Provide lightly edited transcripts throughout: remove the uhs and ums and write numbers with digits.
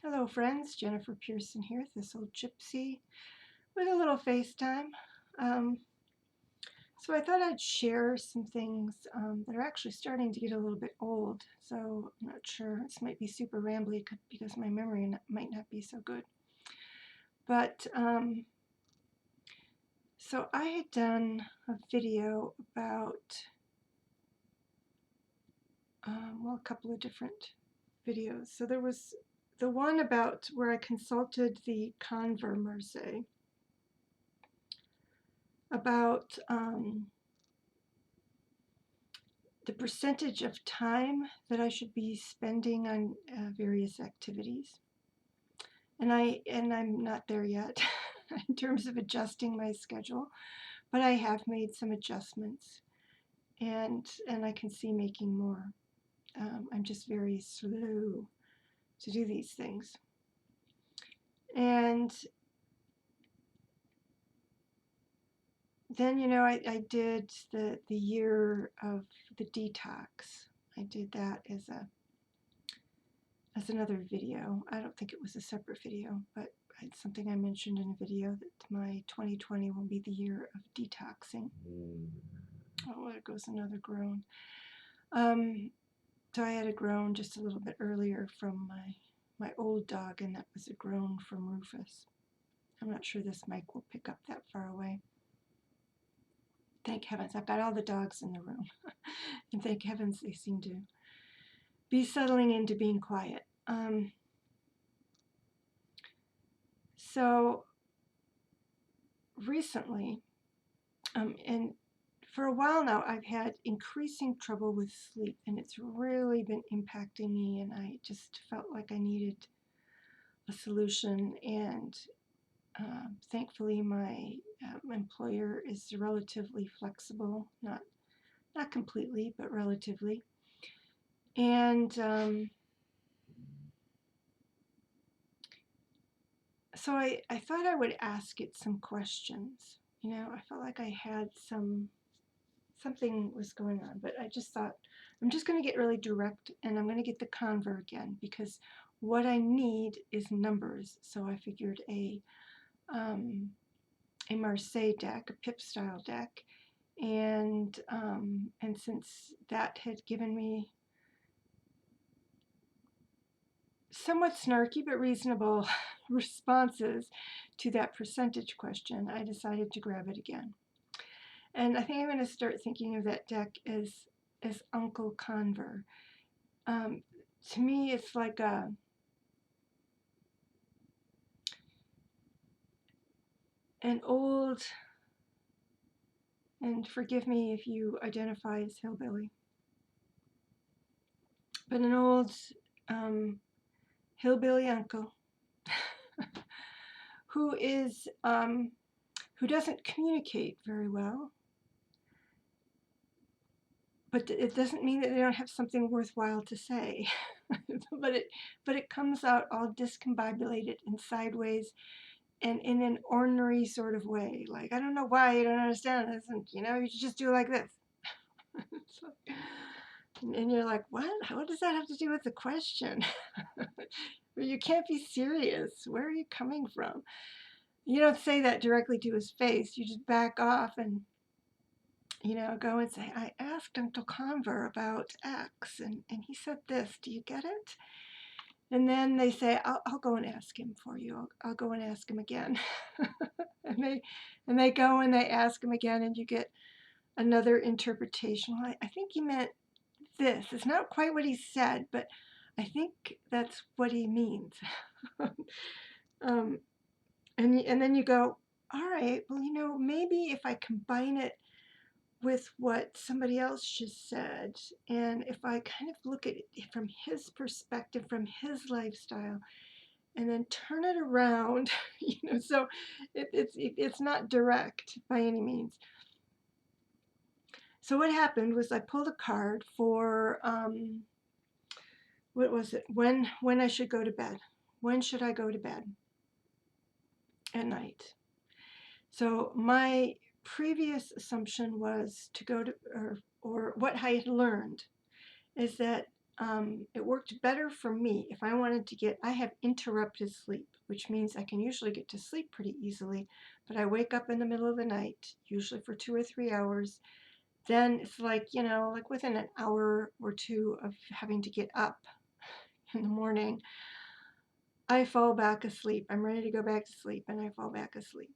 Hello friends, Jennifer Pearson here, this old gypsy with a little FaceTime. Um, so I thought I'd share some things that are actually starting to get a little bit old. So I'm not sure, this might be super rambly because my memory might not be so good. But so I had done a video about, a couple of different videos. So there was the one about where I consulted the converse about the percentage of time that I should be spending on various activities. And I'm not there yet in terms of adjusting my schedule, but I have made some adjustments, and I can see making more. I'm just very slow to do these things. And then, I did the year of the detox. I did that as another video. I don't think it was a separate video, but it's something I mentioned in a video that my 2020 will be the year of detoxing. Oh, there goes another groan. So I had a groan just a little bit earlier from my old dog, and that was a groan from Rufus. I'm not sure this mic will pick up that far away. Thank heavens, I've got all the dogs in the room. And thank heavens they seem to be settling into being quiet. So recently, and for a while now, I've had increasing trouble with sleep, and it's really been impacting me, and I just felt like I needed a solution. And thankfully, my employer is relatively flexible, not completely, but relatively. And so I thought I would ask it some questions. I felt like I had something was going on, but I just thought I'm just going to get really direct, and I'm going to get the conver again, because what I need is numbers. So I figured a Marseille deck, a pip style deck, and since that had given me somewhat snarky but reasonable responses to that percentage question, I decided to grab it again. And I think I'm going to start thinking of that deck as Uncle Conver. To me, it's like an old, and forgive me if you identify as hillbilly, but an old hillbilly uncle who doesn't communicate very well. But it doesn't mean that they don't have something worthwhile to say. but it comes out all discombobulated and sideways, and in an ornery sort of way. Like, I don't know why you don't understand this, and you should just do it like this. And you're like, what? What does that have to do with the question? You can't be serious. Where are you coming from? You don't say that directly to his face. You just back off and go and say, I asked Uncle Conver about X, and he said this. Do you get it? And then they say, I'll go and ask him for you. I'll go and ask him again. and they go and they ask him again, and you get another interpretation. Well, I think he meant this. It's not quite what he said, but I think that's what he means. And then you go, all right, well, maybe if I combine it with what somebody else just said, and if I kind of look at it from his perspective, from his lifestyle, and then turn it around, so it's not direct by any means. So what happened was I pulled a card for what was it? When I should go to bed. When should I go to bed? At night. So my previous assumption was to go to, or what I had learned is that it worked better for me if I wanted to I have interrupted sleep, which means I can usually get to sleep pretty easily, but I wake up in the middle of the night, usually for 2 or 3 hours. Then it's like, like within an hour or two of having to get up in the morning, I fall back asleep. I'm ready to go back to sleep and I fall back asleep.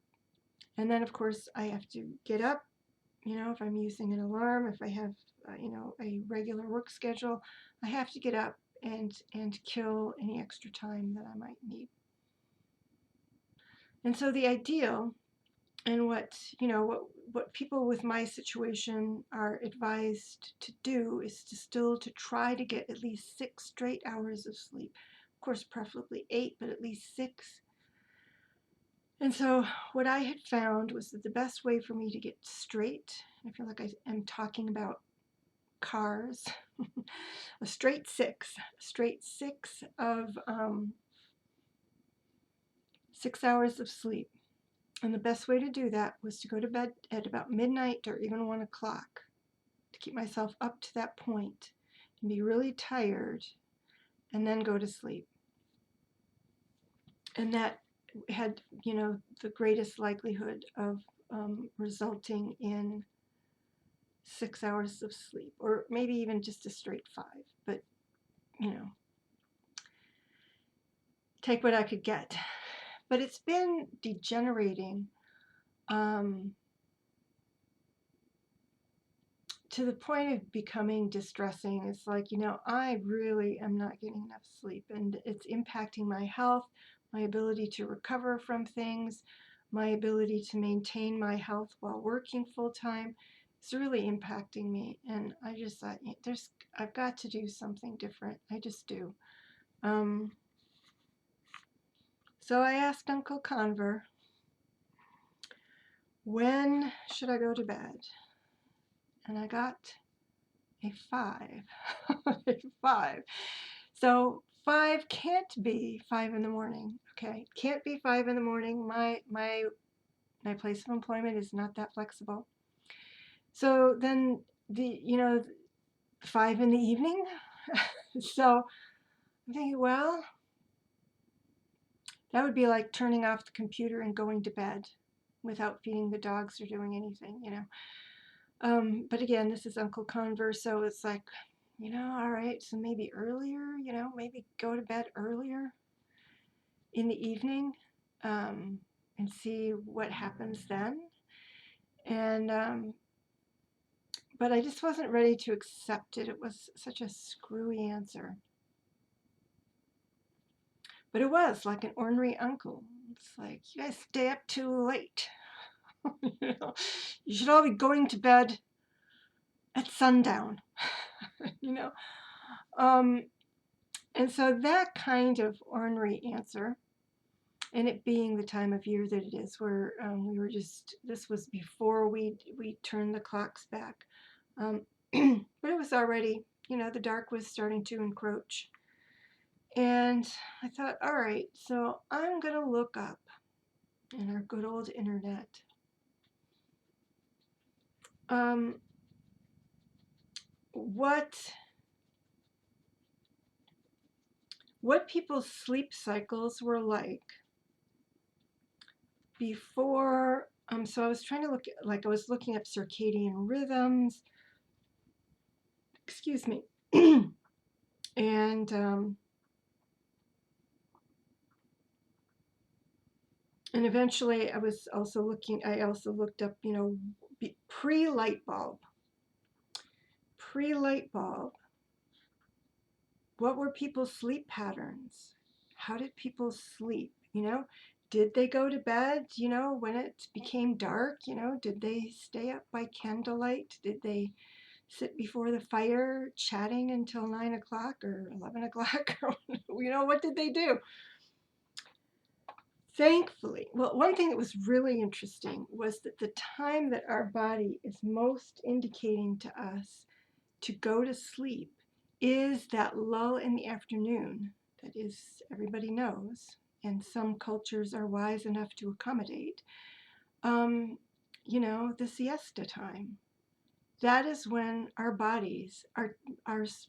And then, of course, I have to get up, if I'm using an alarm, if I have, a regular work schedule, I have to get up and kill any extra time that I might need. And so the ideal and what people with my situation are advised to do is to try to get at least 6 straight hours of sleep. Of course, preferably 8, but at least 6. And so what I had found was that the best way for me to get straight, I feel like I am talking about cars, a straight six of 6 hours of sleep. And the best way to do that was to go to bed at about midnight or even 1 o'clock, to keep myself up to that point and be really tired and then go to sleep. And that had, the greatest likelihood of resulting in 6 hours of sleep, or maybe even just a straight 5. But, take what I could get. But it's been degenerating to the point of becoming distressing. It's like, I really am not getting enough sleep, and it's impacting my health, my ability to recover from things, my ability to maintain my health while working full time. It's really impacting me, and I just thought, I've got to do something different. I just do. So I asked Uncle Conver, when should I go to bed? And I got a 5. A 5. So 5 can't be 5 in the morning. Okay, can't be 5 in the morning. My place of employment is not that flexible. So then 5 in the evening. So I'm thinking, well, that would be like turning off the computer and going to bed without feeding the dogs or doing anything, But again, this is Uncle Conver, so it's like, all right, so maybe earlier, maybe go to bed earlier in the evening, and see what happens then. And but I just wasn't ready to accept it. It was such a screwy answer. But it was like an ornery uncle. It's like, you guys stay up too late. You should all be going to bed at sundown. you know. And so that kind of ornery answer, and it being the time of year that it is, where this was before we turned the clocks back. But it was already, the dark was starting to encroach. And I thought, all right, so I'm going to look up in our good old internet what people's sleep cycles were like before. So I was trying to I was looking up circadian rhythms, excuse me, and eventually I also looked up, pre-light bulb, what were people's sleep patterns? How did people sleep? Did they go to bed, when it became dark? Did they stay up by candlelight? Did they sit before the fire chatting until 9 o'clock or 11 o'clock? What did they do? Thankfully, well, one thing that was really interesting was that the time that our body is most indicating to us to go to sleep is that lull in the afternoon that is, everybody knows, and some cultures are wise enough to accommodate, the siesta time. that is when our bodies are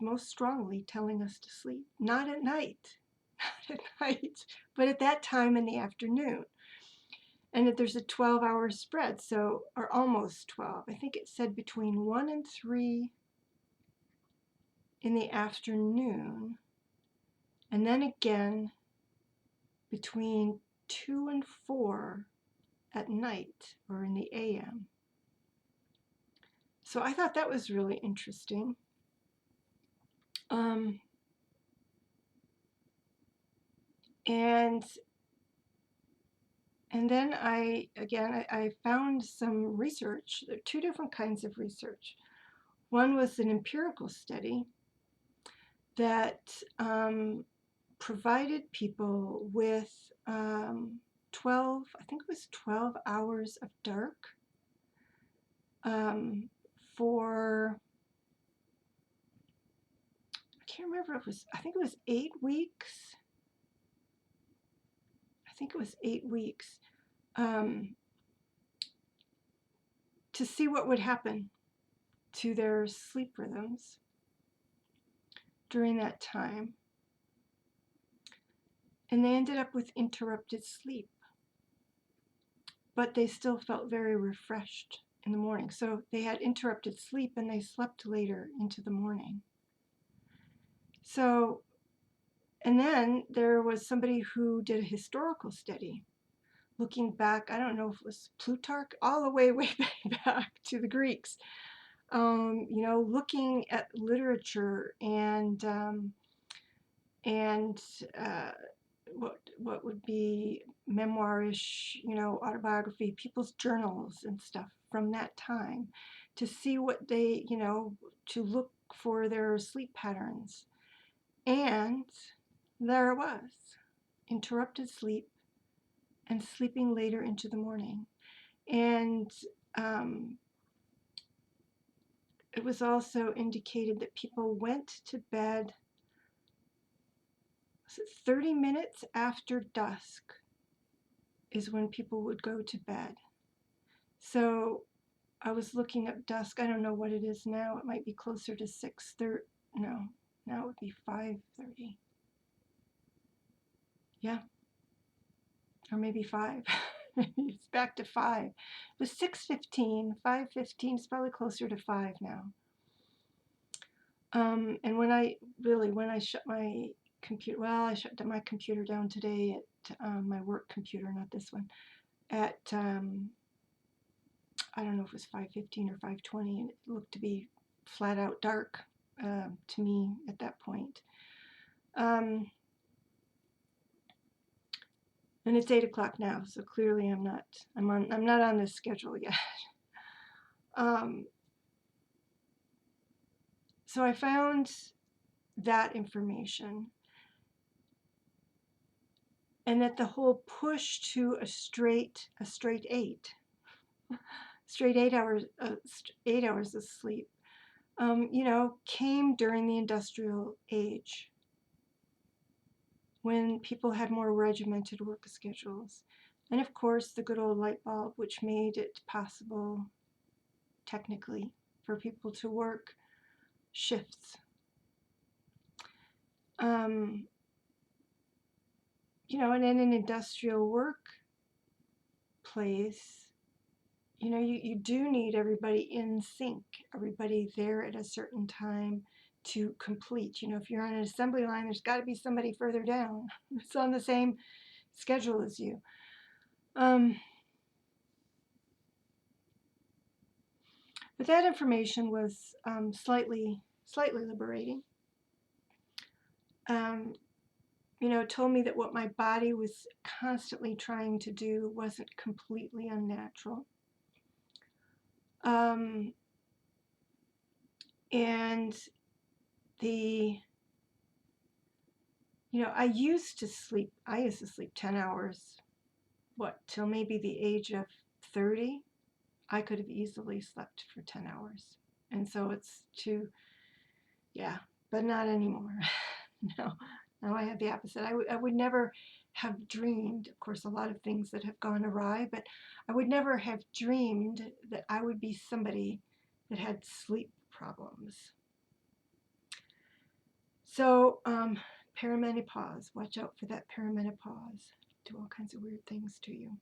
most strongly telling us to sleep. Not at night, not at night, but at that time in the afternoon. And that there's a 12-hour spread, so, or almost 12. I think it said between 1 and 3 in the afternoon, and then again between 2 and 4 at night or in the AM. So I thought that was really interesting. And then I found some research. There are two different kinds of research. One was an empirical study that provided people with 12, I think it was 12 hours of dark for, I can't remember, I think it was 8 weeks. I think it was 8 weeks to see what would happen to their sleep rhythms during that time. And they ended up with interrupted sleep, but they still felt very refreshed in the morning. So they had interrupted sleep and they slept later into the morning. So, and then there was somebody who did a historical study looking back, I don't know if it was Plutarch, all the way back to the Greeks, looking at literature and what would be memoirish, autobiography, people's journals and stuff from that time to see what they, to look for their sleep patterns. And there it was, interrupted sleep and sleeping later into the morning. And it was also indicated that people went to bed 30 minutes after dusk is when people would go to bed. So I was looking up dusk. I don't know what it is now. It might be closer to 6:30. No, now it would be 5:30. Yeah, or maybe 5. It's back to 5. It was 6:15, 5:15. It's probably closer to 5 now. And when I shut my computer, well, I shut my computer down today at my work computer, not this one, at I don't know if it was 5:15 or 5:20, and it looked to be flat out dark to me at that point. And it's 8 o'clock now, so clearly I'm not on this schedule yet. So I found that information, and that the whole push to a straight 8, straight 8 hours, 8 hours of sleep, came during the industrial age, when people had more regimented work schedules. And of course, the good old light bulb, which made it possible, technically, for people to work shifts. And in an industrial workplace, you do need everybody in sync, everybody there at a certain time to complete. If you're on an assembly line, there's got to be somebody further down that's on the same schedule as you. But that information was slightly liberating. It told me that what my body was constantly trying to do wasn't completely unnatural. And I used to sleep 10 hours, till maybe the age of 30. I could have easily slept for 10 hours. And so it's but not anymore. No, now I have the opposite. I would never have dreamed, of course, a lot of things that have gone awry, but I would never have dreamed that I would be somebody that had sleep problems. So, perimenopause, watch out for that perimenopause. Do all kinds of weird things to you,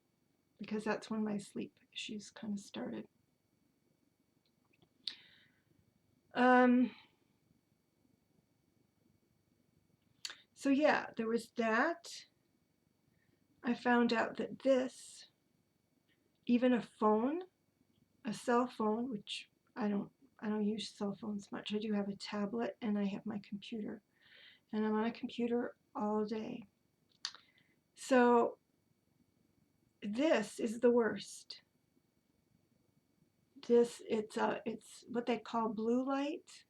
because that's when my sleep issues kind of started. So yeah, there was that. I found out that this, even a phone, a cell phone, which I don't use cell phones much. I do have a tablet and I have my computer, and I'm on a computer all day. So this is the worst. It's what they call blue light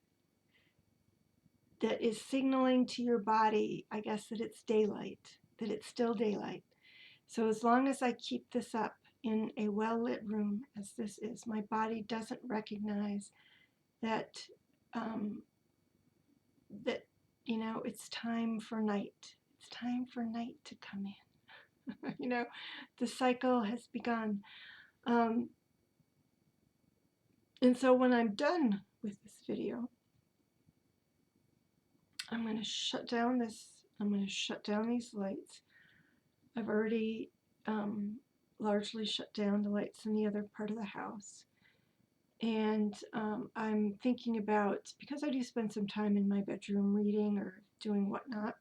that is signaling to your body, I guess, that it's daylight, that it's still daylight. So as long as I keep this up in a well-lit room, as this is, my body doesn't recognize that that it's time for night. It's time for night to come in. The cycle has begun. And so when I'm done with this video, I'm going to shut down these lights. I've already largely shut down the lights in the other part of the house. And I'm thinking about, because I do spend some time in my bedroom reading or doing whatnot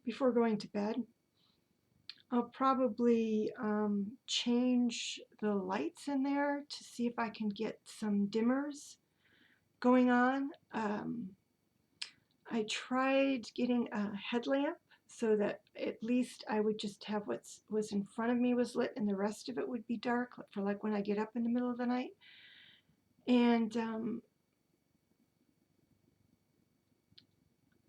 before going to bed, I'll probably change the lights in there to see if I can get some dimmers going on. I tried getting a headlamp so that at least I would just have what was in front of me was lit and the rest of it would be dark for like when I get up in the middle of the night. And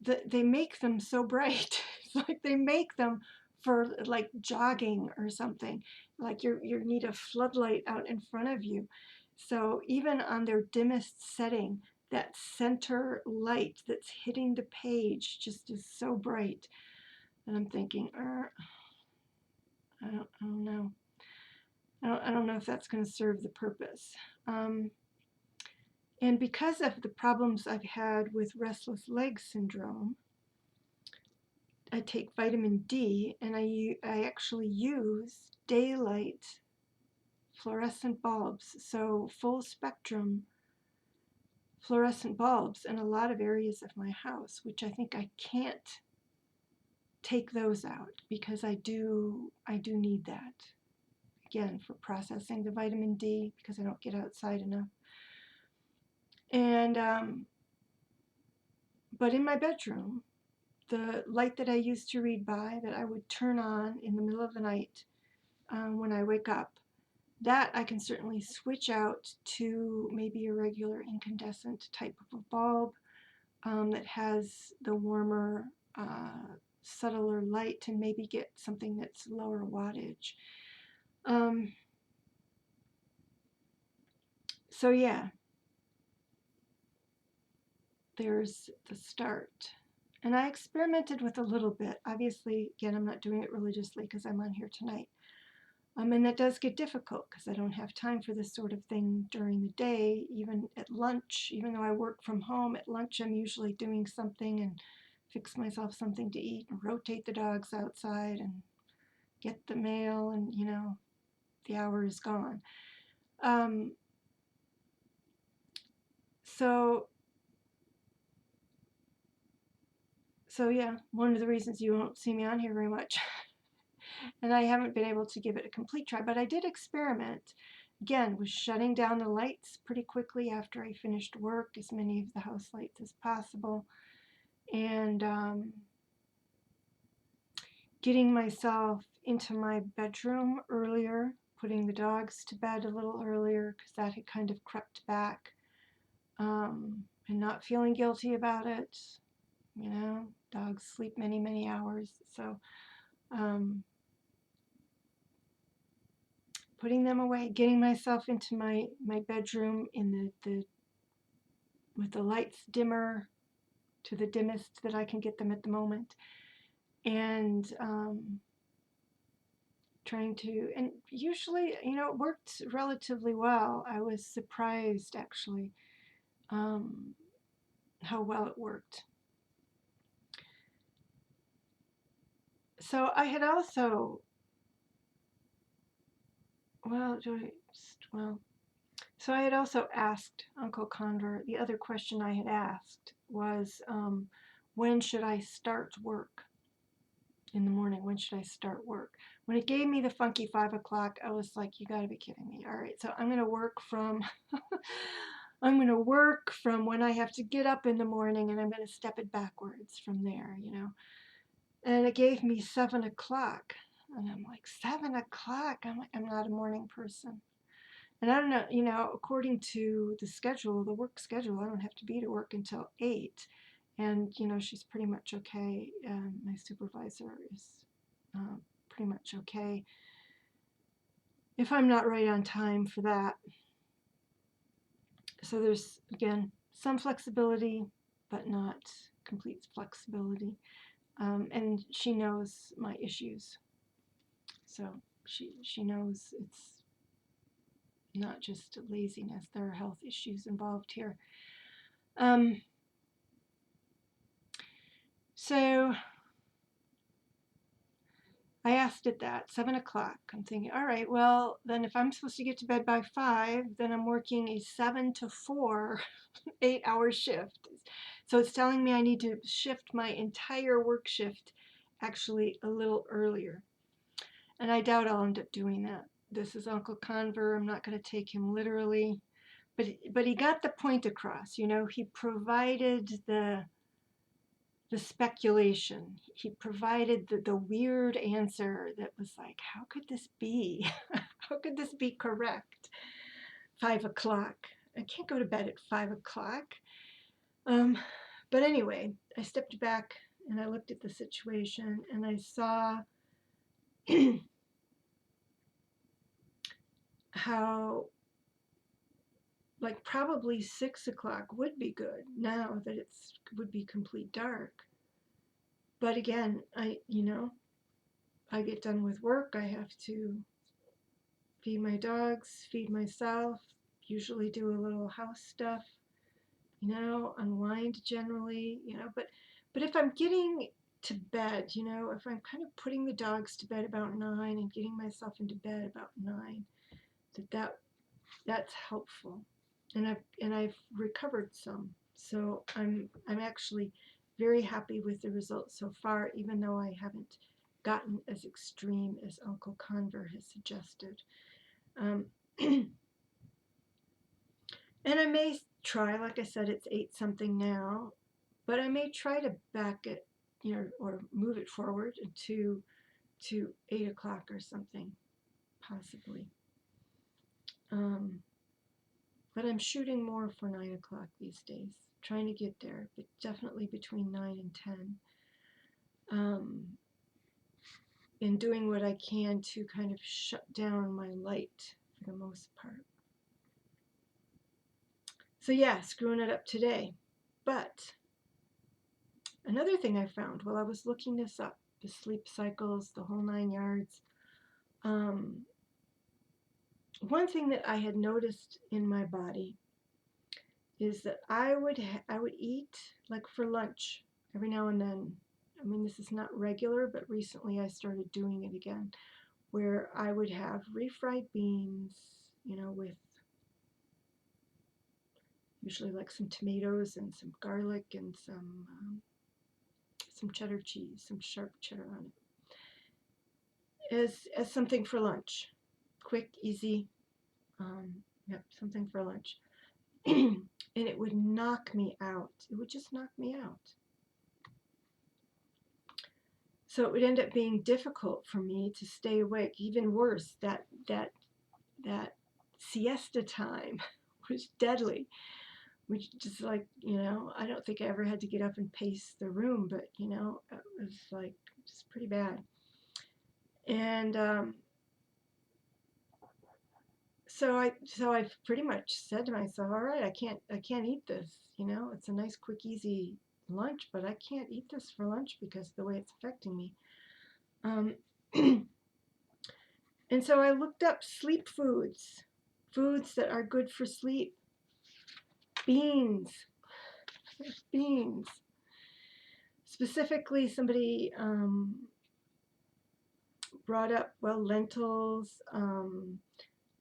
they make them so bright. It's like they make them for like jogging or something. Like you need a floodlight out in front of you. So even on their dimmest setting, that center light that's hitting the page just is so bright. And I'm thinking, I don't know. I don't know if that's going to serve the purpose. And because of the problems I've had with restless leg syndrome, I take vitamin D, and I actually use daylight fluorescent bulbs, so full spectrum fluorescent bulbs in a lot of areas of my house, which I think I can't take those out because I do need that, again, for processing the vitamin D because I don't get outside enough. And but in my bedroom, the light that I used to read by, that I would turn on in the middle of the night when I wake up, that I can certainly switch out to maybe a regular incandescent type of a bulb that has the warmer, subtler light, and maybe get something that's lower wattage. So yeah, there's the start. And I experimented with a little bit. Obviously, again, I'm not doing it religiously because I'm on here tonight. And that does get difficult because I don't have time for this sort of thing during the day, even at lunch. Even though I work from home, at lunch I'm usually doing something and fix myself something to eat and rotate the dogs outside and get the mail, and the hour is gone. So yeah, one of the reasons you won't see me on here very much. And I haven't been able to give it a complete try, but I did experiment. Again, was shutting down the lights pretty quickly after I finished work, as many of the house lights as possible, and getting myself into my bedroom earlier, putting the dogs to bed a little earlier because that had kind of crept back, and not feeling guilty about it. Dogs sleep many, many hours, so putting them away, getting myself into my bedroom in the with the lights dimmer to the dimmest that I can get them at the moment, and trying to, and usually, it worked relatively well. I was surprised actually, um, how well it worked. So I had also, well, well, so I had also asked Uncle Condor, the other question I had asked was, when should I start work in the morning? When should I start work? When it gave me the funky 5 o'clock, I was like, you gotta be kidding me. All right, so I'm gonna work from, I'm gonna work from when I have to get up in the morning, and I'm gonna step it backwards from there. And it gave me 7 o'clock. And I'm like, 7 o'clock? I'm like, I'm not a morning person. And I don't know, according to the schedule, the work schedule, I don't have to be to work until 8. And, she's pretty much okay. My supervisor is pretty much okay if I'm not right on time for that. So there's, again, some flexibility, but not complete flexibility. And she knows my issues. So she knows it's not just laziness. There are health issues involved here. So I asked it that, 7 o'clock. I'm thinking, all right, well, then if I'm supposed to get to bed by 5, then I'm working a 7 to 4, 8-hour shift. So it's telling me I need to shift my entire work shift actually a little earlier. And I doubt I'll end up doing that. This is Uncle Conver. I'm not going to take him literally. But he got the point across. He provided the speculation. He provided the weird answer that was like, how could this be? How could this be correct? 5 o'clock. I can't go to bed at 5 o'clock. But anyway, I stepped back and I looked at the situation and I saw how, like, probably 6 o'clock would be good now that it would be complete dark. But again, I get done with work. I have to feed my dogs, feed myself, usually do a little house stuff, unwind generally, but if I'm getting to bed, if I'm kind of putting the dogs to bed about 9 and getting myself into bed about 9, that's helpful. And I've recovered some. So I'm actually very happy with the results so far, even though I haven't gotten as extreme as Uncle Conver has suggested. And I may try, like I said, it's 8 something now, but I may try to back it, or move it forward to 8 o'clock or something, possibly. But I'm shooting more for 9 o'clock these days, trying to get there, but definitely between 9 and 10. And doing what I can to kind of shut down my light for the most part. So yeah, screwing it up today. But another thing I found while I was looking this up, the sleep cycles, the whole 9 yards, one thing that I had noticed in my body is that I would eat, like, for lunch every now and then. I mean, this is not regular, but recently I started doing it again, where I would have refried beans, with usually like some tomatoes and some garlic and some cheddar cheese, some sharp cheddar on it, as something for lunch, quick, easy. Yep, something for lunch. And it would knock me out. It would just knock me out. So it would end up being difficult for me to stay awake. Even worse, that siesta time was deadly. Which just, like, I don't think I ever had to get up and pace the room, but it was like just pretty bad. And so I pretty much said to myself, all right, I can't eat this. It's a nice, quick, easy lunch, but I can't eat this for lunch because of the way it's affecting me. And so I looked up sleep foods, foods that are good for sleep. Beans, beans. Specifically, somebody brought up, well, lentils,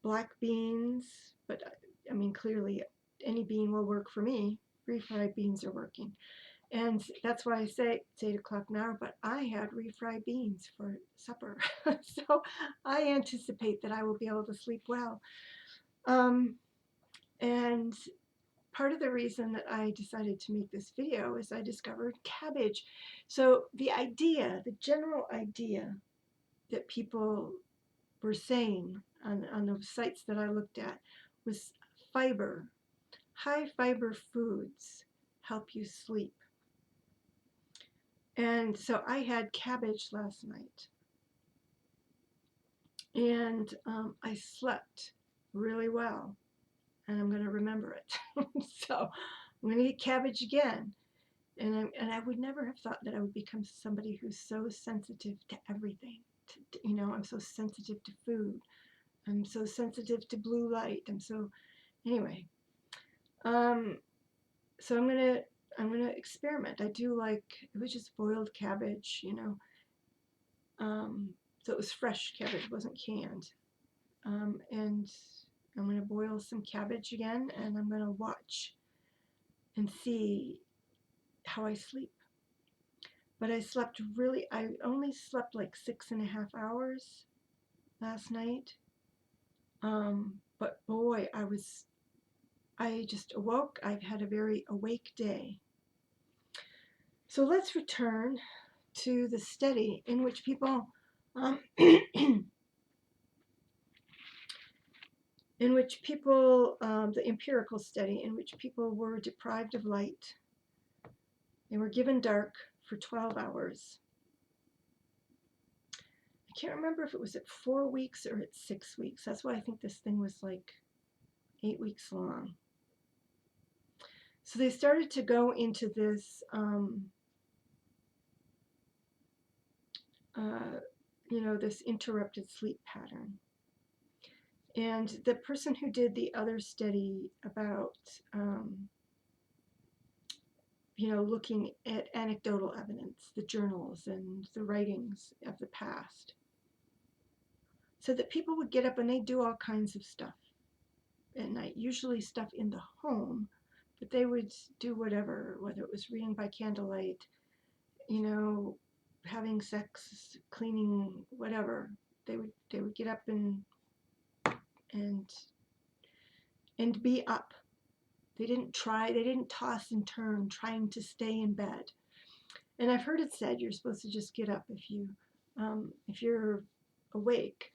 black beans, but I mean, clearly any bean will work for me. Refried beans are working. And that's why I say it's 8 o'clock now, but I had refried beans for supper. So I anticipate that I will be able to sleep well. And part of the reason that I decided to make this video is I discovered cabbage. So the idea, the general idea that people were saying on the sites that I looked at was fiber. High fiber foods help you sleep. And so I had cabbage last night. And I slept really well. And I'm going to remember it. So I'm going to eat cabbage again. And I would never have thought that I would become somebody who's so sensitive to everything. I'm so sensitive to food. I'm so sensitive to blue light. Anyway. So I'm gonna experiment. I do like, it was just boiled cabbage, so it was fresh cabbage, it wasn't canned. And I'm gonna boil some cabbage again, and I'm gonna watch and see how I sleep. But I only slept like 6.5 hours last night. But boy, I just awoke. I've had a very awake day. So let's return to the study in which people, the empirical study in which people were deprived of light. They were given dark for 12 hours. I can't remember if it was at 4 weeks or at 6 weeks. That's why I think this thing was like 8 weeks long. So they started to go into this, this interrupted sleep pattern. And the person who did the other study about, looking at anecdotal evidence, the journals and the writings of the past, so that people would get up and they'd do all kinds of stuff at night, usually stuff in the home, but they would do whatever, whether it was reading by candlelight, having sex, cleaning, whatever. They would get up and be up. They didn't toss and turn trying to stay in bed. And I've heard it said you're supposed to just get up if you're awake.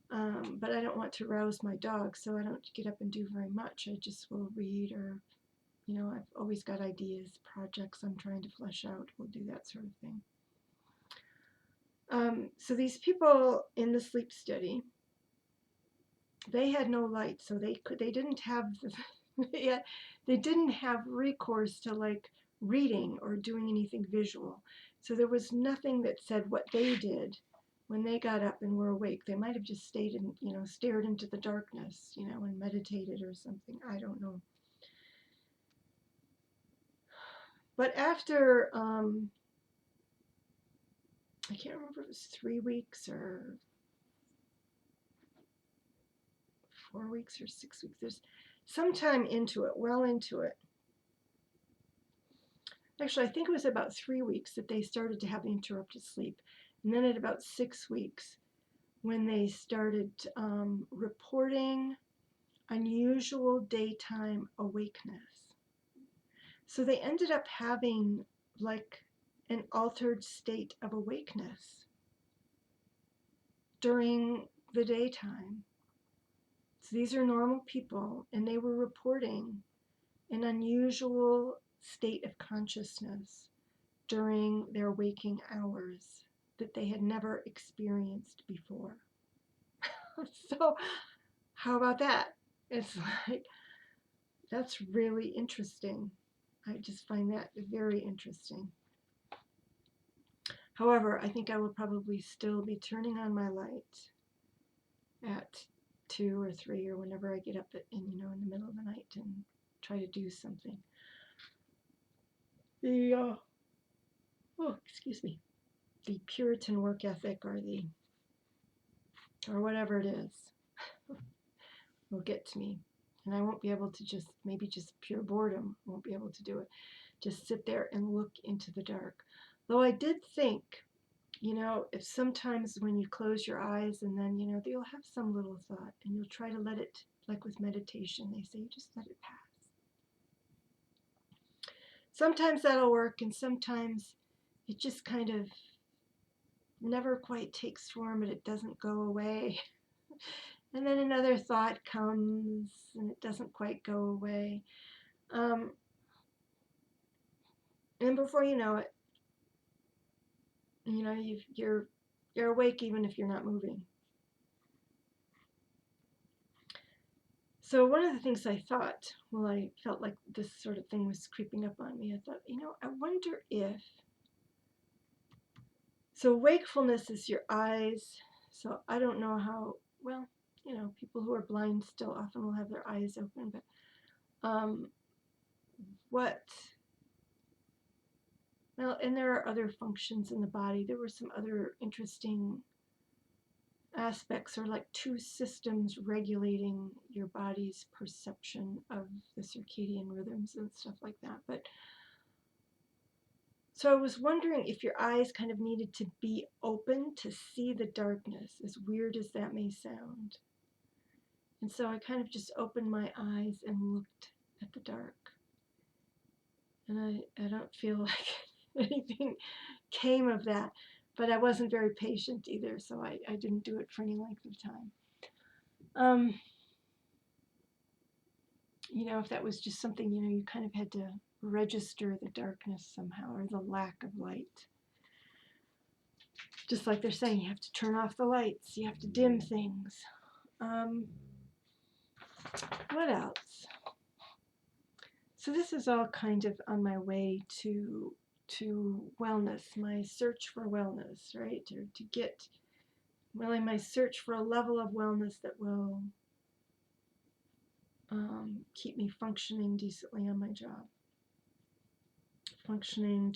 But I don't want to rouse my dog, so I don't get up and do very much. I just will read, or, I've always got ideas, projects I'm trying to flesh out. We'll do that sort of thing. So these people in the sleep study, they had no light, so they didn't have they didn't have recourse to like reading or doing anything visual. So there was nothing that said what they did when they got up and were awake. They might have just stayed and stared into the darkness, and meditated or something. I don't know. But after I can't remember if it was 3 weeks or 4 weeks or 6 weeks. There's some time into it, well into it. Actually, I think it was about 3 weeks that they started to have the interrupted sleep. And then at about 6 weeks, when they started reporting unusual daytime awakeness. So they ended up having like an altered state of awakeness during the daytime. So these are normal people, and they were reporting an unusual state of consciousness during their waking hours that they had never experienced before. So how about that? It's like, that's really interesting. I just find that very interesting. However, I think I will probably still be turning on my light at 2 or 3 or whenever I get up in the middle of the night and try to do something. The excuse me, the Puritan work ethic or whatever it is will get to me, and I won't be able to maybe just pure boredom won't be able to do it. Just sit there and look into the dark. Though I did think, if sometimes when you close your eyes and then, you'll have some little thought and you'll try to let it, like with meditation, they say, you just let it pass. Sometimes that'll work, and sometimes it just kind of never quite takes form and it doesn't go away. And then another thought comes and it doesn't quite go away. And before you know it, you're awake even if you're not moving. So one of the things I thought, well, I felt like this sort of thing was creeping up on me. I thought, I wonder if, so wakefulness is your eyes. So I don't know how, well, people who are blind still often will have their eyes open, but well, and there are other functions in the body. There were some other interesting aspects, or like two systems regulating your body's perception of the circadian rhythms and stuff like that. But so I was wondering if your eyes kind of needed to be open to see the darkness, as weird as that may sound. And so I kind of just opened my eyes and looked at the dark. And I don't feel like anything came of that, but I wasn't very patient either, so I didn't do it for any length of time. If that was just something, you kind of had to register the darkness somehow, or the lack of light. Just like they're saying, you have to turn off the lights, you have to dim things. What else? So this is all kind of on my way to wellness, my search for wellness, right? Or to get, really, my search for a level of wellness that will keep me functioning decently on my job, functioning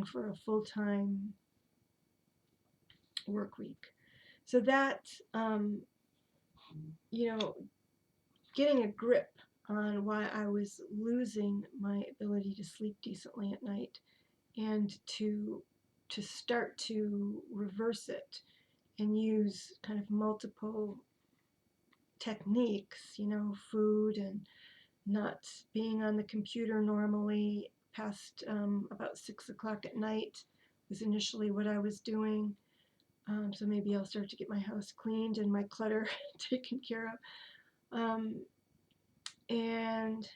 for a full-time work week. So that, getting a grip on why I was losing my ability to sleep decently at night, and to start to reverse it and use kind of multiple techniques, food and not being on the computer normally past about 6 o'clock at night was initially what I was doing. So maybe I'll start to get my house cleaned and my clutter taken care of. And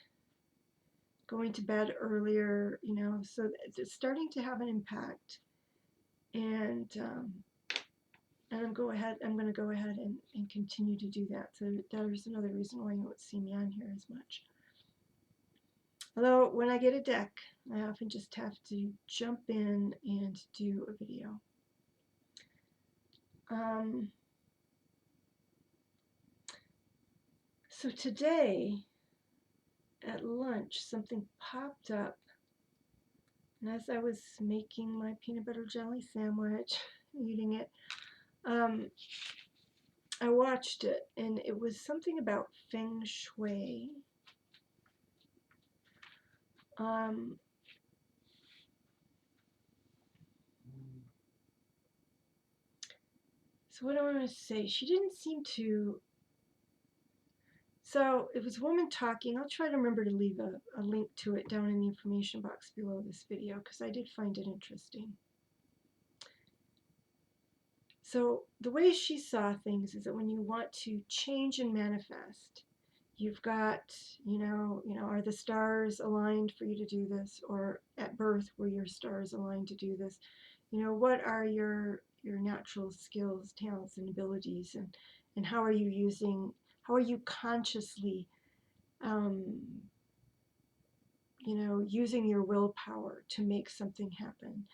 going to bed earlier, so it's starting to have an impact. And I'm going to go ahead and continue to do that. So there's another reason why you won't see me on here as much. Although when I get a deck, I often just have to jump in and do a video. So today at lunch, something popped up, and as I was making my peanut butter jelly sandwich, eating it, I watched it, and it was something about feng shui. So what do I want to say? She didn't seem to. So it was a woman talking. I'll try to remember to leave a link to it down in the information box below this video, because I did find it interesting. So the way she saw things is that when you want to change and manifest, you've got, are the stars aligned for you to do this? Or at birth, were your stars aligned to do this? What are your natural skills, talents, and abilities? And how are you consciously, using your willpower to make something happen?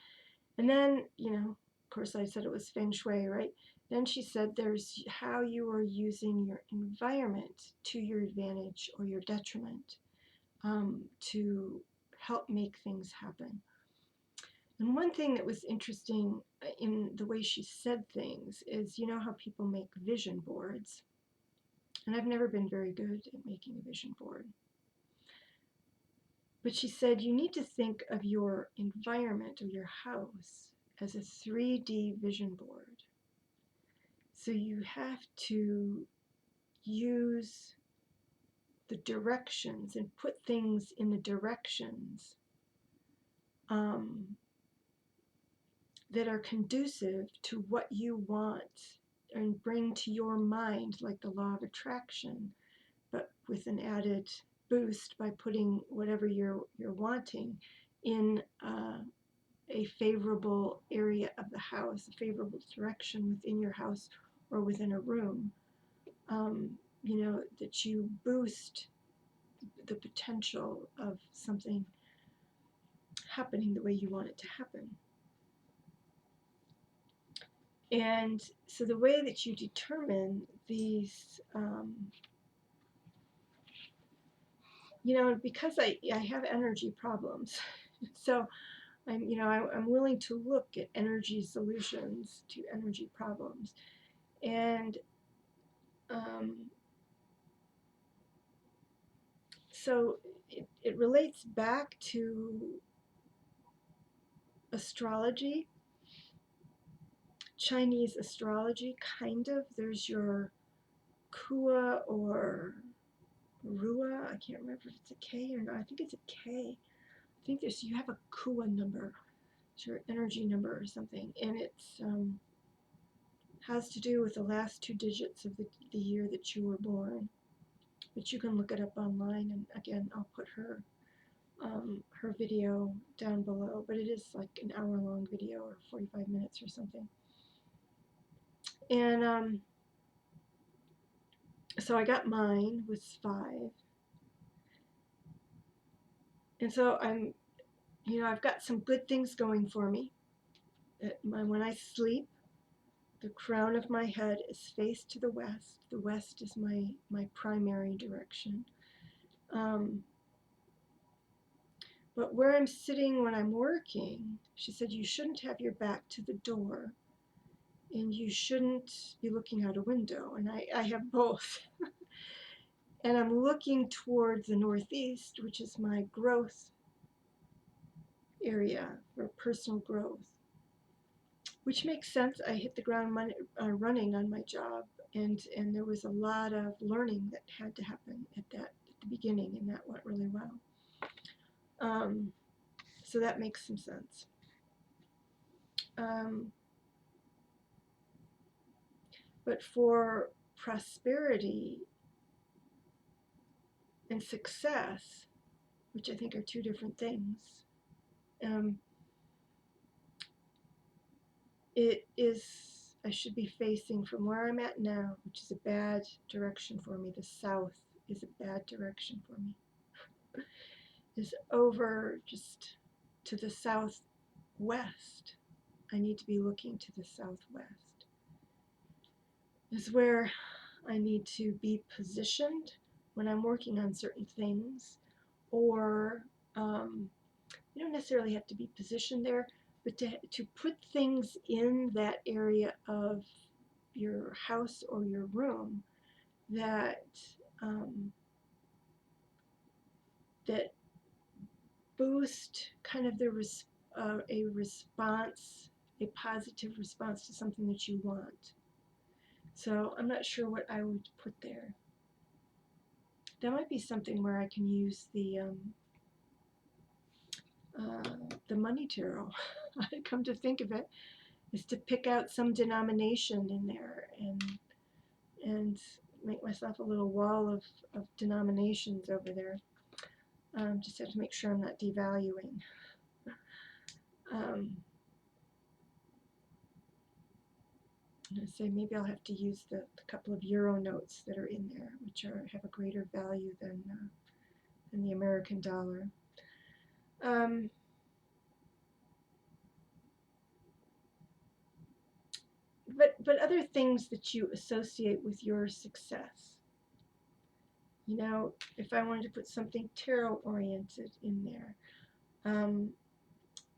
And then, of course, I said it was feng shui, right? Then she said there's how you are using your environment to your advantage or your detriment, to help make things happen. And one thing that was interesting in the way she said things is, you know how people make vision boards? And I've never been very good at making a vision board. But she said you need to think of your environment or your house as a 3D vision board. So you have to use the directions and put things in the directions that are conducive to what you want and bring to your mind, like the law of attraction, but with an added boost by putting whatever you're wanting in a favorable area of the house, a favorable direction within your house or within a room. That you boost the potential of something happening the way you want it to happen. And so the way that you determine these, because I have energy problems, so I'm willing to look at energy solutions to energy problems. And so it relates back to astrology, Chinese astrology, kind of. There's your Kua or Rua. I can't remember if it's a K or not. I think it's a K. I think you have a Kua number. It's your energy number or something. And it's has to do with the last 2 digits of the year that you were born. But you can look it up online, and again, I'll put her video down below. But it is like an hour-long video or 45 minutes or something. And so I got mine was 5. And so I've got some good things going for me. When I sleep, the crown of my head is faced to the west. The west is my primary direction. But where I'm sitting when I'm working, she said you shouldn't have your back to the door and you shouldn't be looking out a window. And I have both. And I'm looking towards the northeast, which is my growth area for personal growth, which makes sense. I hit the ground running on my job, and there was a lot of learning that had to happen at the beginning, and that went really well. So that makes some sense. But for prosperity and success, which I think are 2 different things, I should be facing from where I'm at now, which is a bad direction for me. The south is a bad direction for me. Is over just to the southwest. I need to be looking to the southwest. Is where I need to be positioned when I'm working on certain things, or you don't necessarily have to be positioned there, but to put things in that area of your house or your room that that boost kind of a response, a positive response to something that you want. So I'm not sure what I would put there. That might be something where I can use the money tarot. Come to think of it, is to pick out some denomination in there and make myself a little wall of denominations over there. Just have to make sure I'm not devaluing. I'm going to say maybe I'll have to use the couple of euro notes that are in there, which have a greater value than the American dollar. but other things that you associate with your success. You know, if I wanted to put something tarot oriented in there,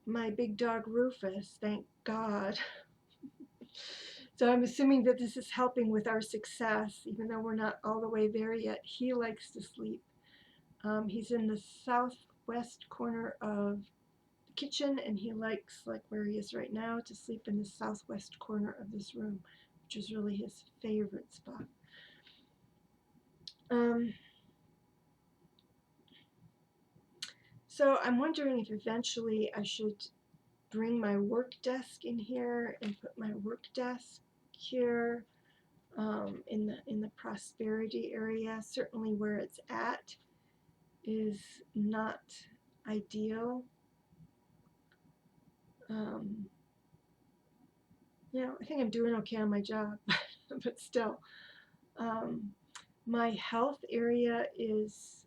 my big dog Rufus, thank God. So I'm assuming that this is helping with our success, even though we're not all the way there yet. He likes to sleep. He's in the southwest corner of the kitchen, and he likes, like where he is right now, to sleep in the southwest corner of this room, which is really his favorite spot. So I'm wondering if eventually I should bring my work desk in here and put my work desk here, in the prosperity area. Certainly where it's at is not ideal. You know, I think I'm doing okay on my job, but still, my health area is.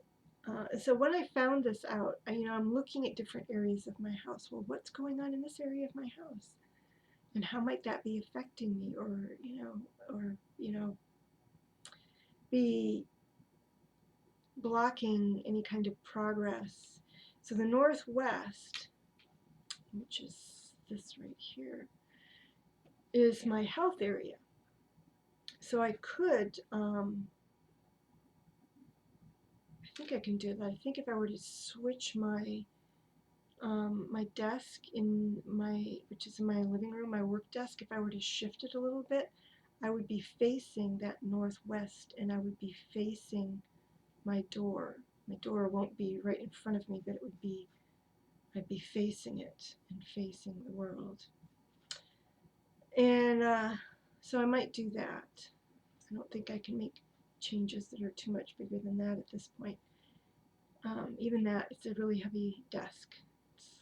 So when I found this out, I'm looking at different areas of my house. Well, what's going on in this area of my house, and how might that be affecting me, or be blocking any kind of progress. So the northwest, which is this right here, is my health area. So I could, I think I can do that. I think if I were to switch my my desk which is in my living room, my work desk, if I were to shift it a little bit, I would be facing that northwest, and I would be facing my door. My door won't be right in front of me, but I'd be facing it and facing the world. And so I might do that. I don't think I can make changes that are too much bigger than that at this point. Even that, it's a really heavy desk. It's,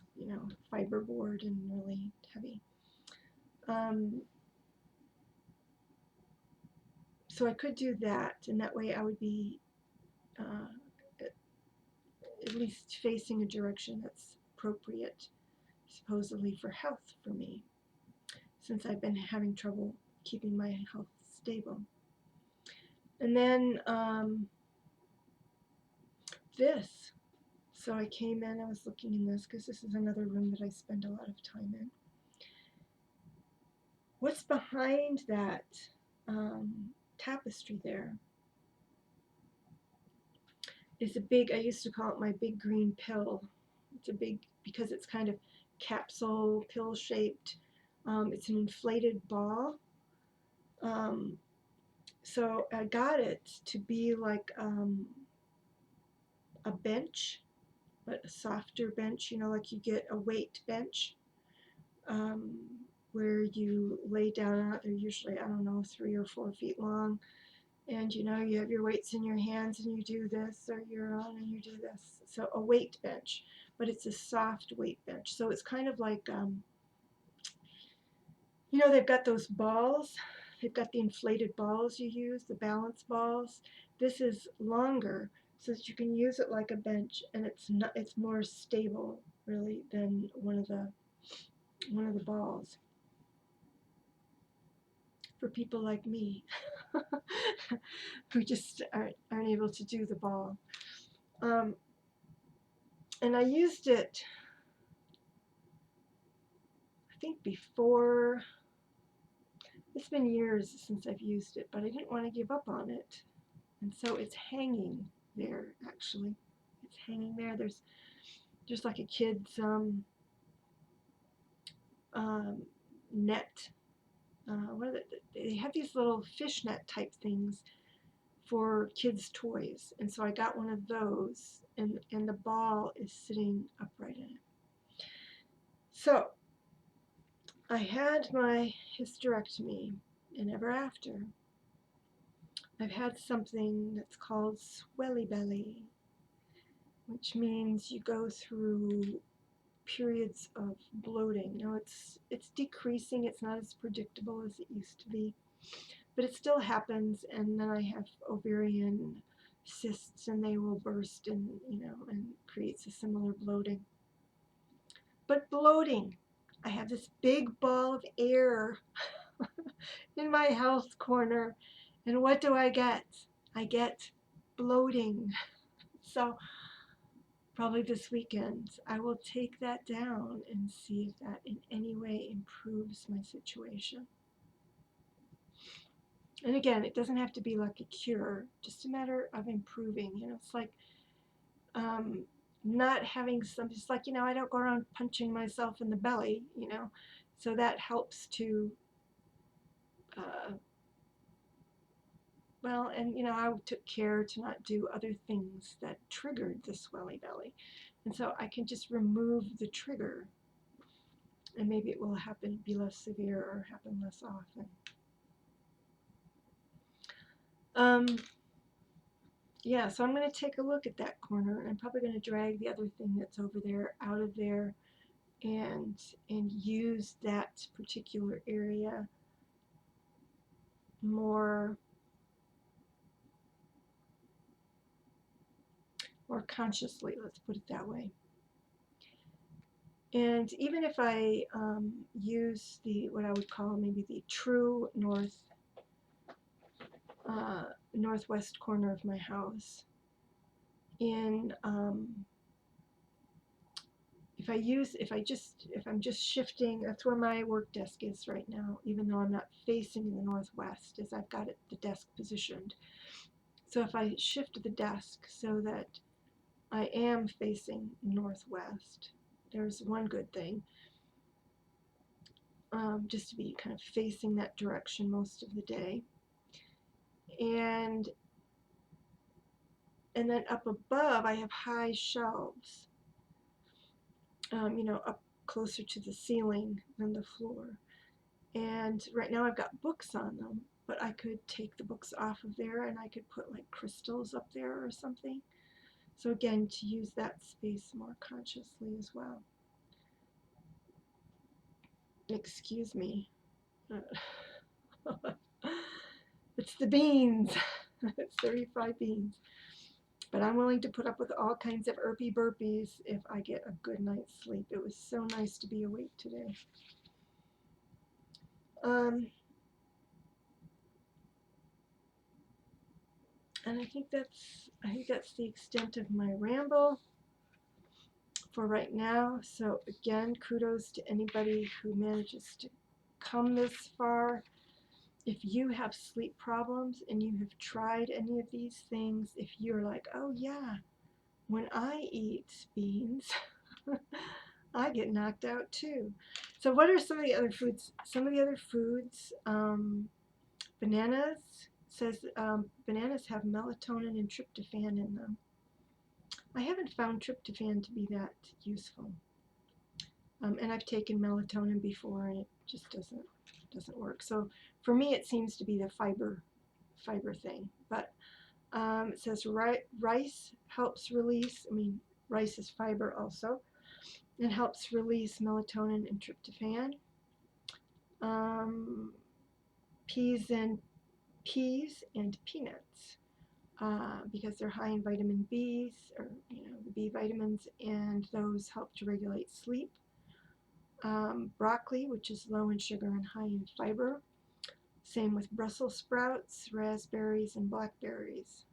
fiberboard and really heavy. So I could do that, and that way I would be at least facing a direction that's appropriate, supposedly for health for me, since I've been having trouble keeping my health stable. And then this. So I came in, I was looking in this because this is another room that I spend a lot of time in. What's behind that tapestry there is a big, I used to call it my big green pill. It's a big, because it's kind of capsule pill shaped. It's an inflated ball. So I got it to be like a bench, but a softer bench, like you get a weight bench, where you lay down on it. They're usually, I don't know, 3 or 4 feet long. And you have your weights in your hands and you do this, or you're on and you do this. So a weight bench, but it's a soft weight bench. So it's kind of like, they've got those balls. They've got the inflated balls you use, the balance balls. This is longer so that you can use it like a bench, and it's more stable really than one of the balls. For people like me who just aren't able to do the ball. And I used it, I think before, it's been years since I've used it, but I didn't want to give up on it. And so it's hanging there, actually. It's hanging there. There's like a kid's net. They have these little fishnet type things for kids' toys. And so I got one of those, and the ball is sitting upright in it. So I had my hysterectomy, and ever after, I've had something that's called swelly belly, which means you go through periods of bloating. Now it's decreasing. It's not as predictable as it used to be, but it still happens. And then I have ovarian cysts, and they will burst, and creates a similar bloating. But bloating, I have this big ball of air in my health corner. And what do I get? I get bloating. So probably this weekend I will take that down and see if that in any way improves my situation. And again, it doesn't have to be like a cure, just a matter of improving. It's like um, not having some, it's like, I don't go around punching myself in the belly, so that helps to, uh, well, and I took care to not do other things that triggered the swelly belly. And so I can just remove the trigger, and maybe it will happen, be less severe or happen less often. Yeah, so I'm going to take a look at that corner, and I'm probably going to drag the other thing that's over there out of there and use that particular area more consciously, let's put it that way. And even if I use what I would call maybe the true northwest corner of my house, if I'm just shifting, that's where my work desk is right now, even though I'm not facing the northwest, as I've got the desk positioned. So if I shift the desk so that I am facing northwest, there's one good thing. Just to be kind of facing that direction most of the day. And then up above, I have high shelves, up closer to the ceiling than the floor. And right now I've got books on them, but I could take the books off of there and I could put like crystals up there or something. So again, to use that space more consciously as well. Excuse me. It's the beans. It's 35 beans. But I'm willing to put up with all kinds of irpy burpees if I get a good night's sleep. It was so nice to be awake today. And I think that's the extent of my ramble for right now. So again, kudos to anybody who manages to come this far. If you have sleep problems and you have tried any of these things, if you're like, oh yeah, when I eat beans, I get knocked out too. So what are some of the other foods? Some of the other foods, bananas, says bananas have melatonin and tryptophan in them. I haven't found tryptophan to be that useful. And I've taken melatonin before and it just doesn't work. So for me it seems to be the fiber thing. But it says rice helps release, rice is fiber also. It helps release melatonin and tryptophan. Peas and peanuts, because they're high in vitamin B's, or the B vitamins, and those help to regulate sleep. Broccoli, which is low in sugar and high in fiber. Same with Brussels sprouts, raspberries, and blackberries.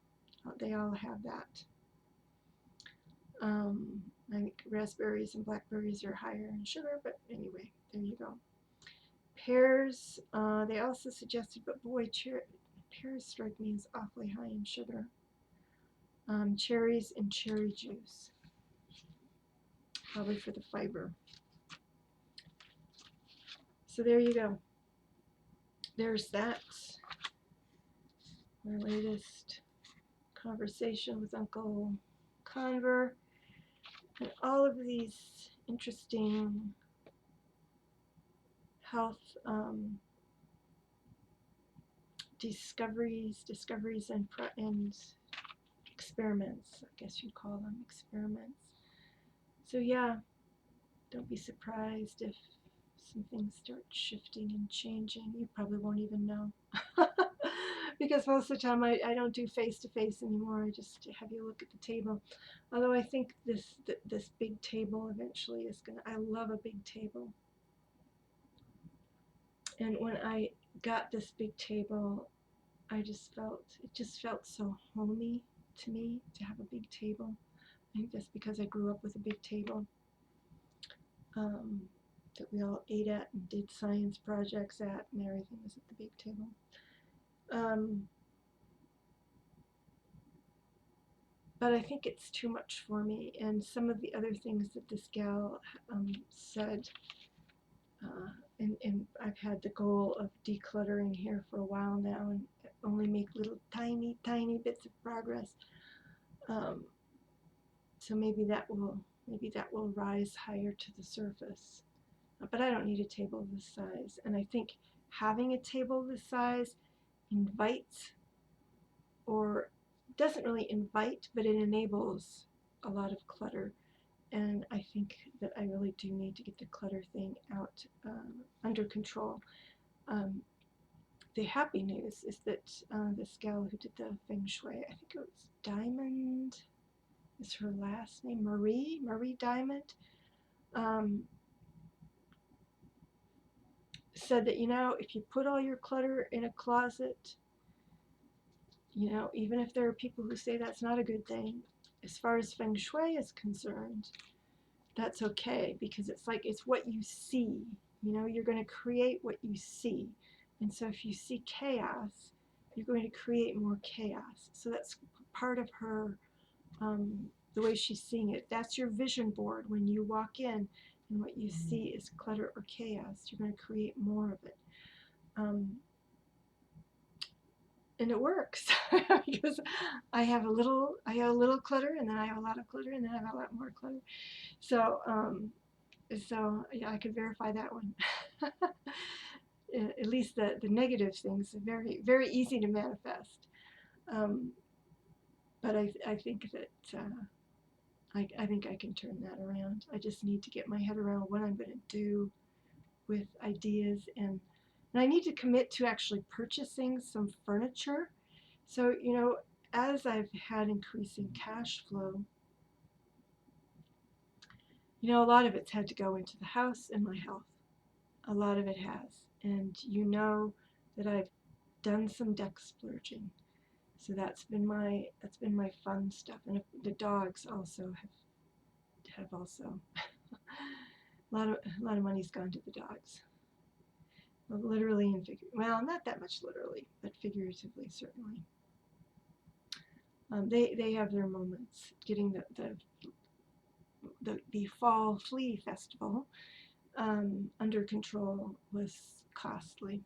They all have that. I think raspberries and blackberries are higher in sugar, but anyway, there you go. Pears, they also suggested, but boy, pears strike me as awfully high in sugar. Cherries and cherry juice, probably for the fiber. So there you go. There's that. My latest conversation with Uncle Conver, and all of these interesting health discoveries and experiments, I guess you'd call them experiments. So yeah, don't be surprised if some things start shifting and changing. You probably won't even know. Because most of the time I don't do face-to-face anymore. I just have you look at the table. Although I think this big table eventually is gonna, I love a big table. And when I got this big table, it just felt so homey to me to have a big table. I think that's because I grew up with a big table um, that we all ate at and did science projects at, and everything was at the big table. Um, but I think it's too much for me, and some of the other things that this gal said, and I've had the goal of decluttering here for a while now and only make little tiny bits of progress. Um, so maybe that will rise higher to the surface. But I don't need a table this size, and I think having a table this size invites, or doesn't really invite, but it enables a lot of clutter. And I think that I really do need to get the clutter thing out under control. Um, the happy news is that this gal who did the feng shui, I think it was Diamond, is her last name, Marie Diamond, um, said that, if you put all your clutter in a closet, even if there are people who say that's not a good thing, as far as feng shui is concerned, that's okay, because it's what you see. You're going to create what you see. And so if you see chaos, you're going to create more chaos. So that's part of her, the way she's seeing it. That's your vision board. When you walk in and what you see is clutter or chaos, you're going to create more of it. And it works because I have a little clutter, and then I have a lot of clutter, and then I have a lot more clutter. So yeah, I could verify that one. At least the negative things are very easy to manifest. Um, but I think that I think I can turn that around. I just need to get my head around what I'm going to do with ideas, and I need to commit to actually purchasing some furniture. So, as I've had increasing cash flow, a lot of it's had to go into the house and my health. A lot of it has. And that I've done some deck splurging. So that's been my fun stuff. And the dogs also have also a lot of money's gone to the dogs. Well, literally and well, not that much literally, but figuratively certainly. They have their moments. Getting the fall flea festival under control was costly.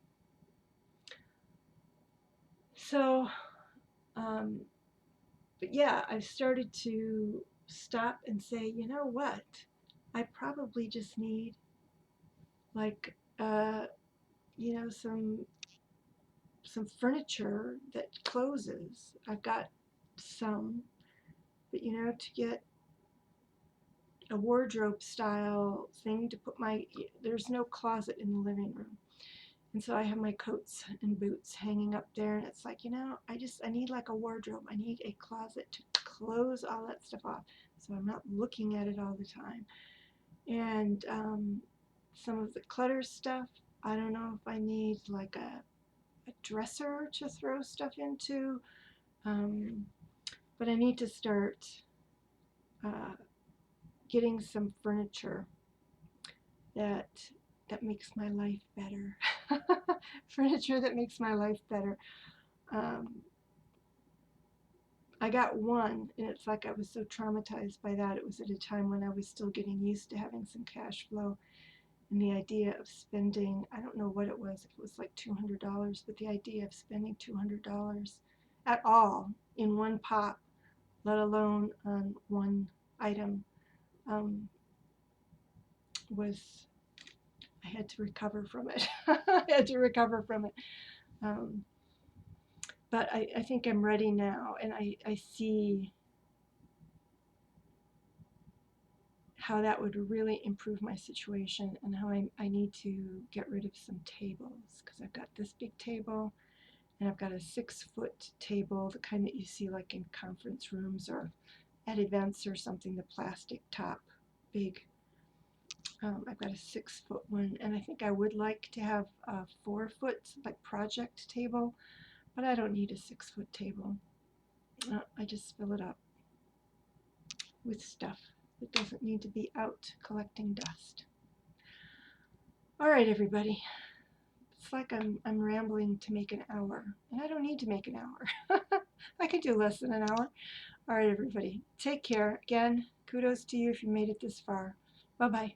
So, but yeah, I've started to stop and say, you know what? I probably just need like some furniture that closes. I've got some, but to get a wardrobe style thing to put there's no closet in the living room. And so I have my coats and boots hanging up there, and it's like, I need like a wardrobe. I need a closet to close all that stuff off, so I'm not looking at it all the time. And some of the clutter stuff, I don't know if I need like a dresser to throw stuff into, but I need to start getting some furniture that makes my life better. Furniture that makes my life better. I got one, and it's like I was so traumatized by that. It was at a time when I was still getting used to having some cash flow, and the idea of spending, I don't know what it was, if it was like $200, but the idea of spending $200 at all in one pop, let alone on one item, was, I had to recover from it. I had to recover from it. But I think I'm ready now, and I see how that would really improve my situation, and how I need to get rid of some tables, because I've got this big table, and I've got a 6-foot table, the kind that you see like in conference rooms or at events or something, the plastic top, big. I've got a 6-foot one, and I think I would like to have a 4-foot like project table, but I don't need a 6-foot table. I just fill it up with stuff that doesn't need to be out collecting dust. All right, everybody. It's like I'm rambling to make an hour, and I don't need to make an hour. I could do less than an hour. All right, everybody. Take care. Again, kudos to you if you made it this far. Bye-bye.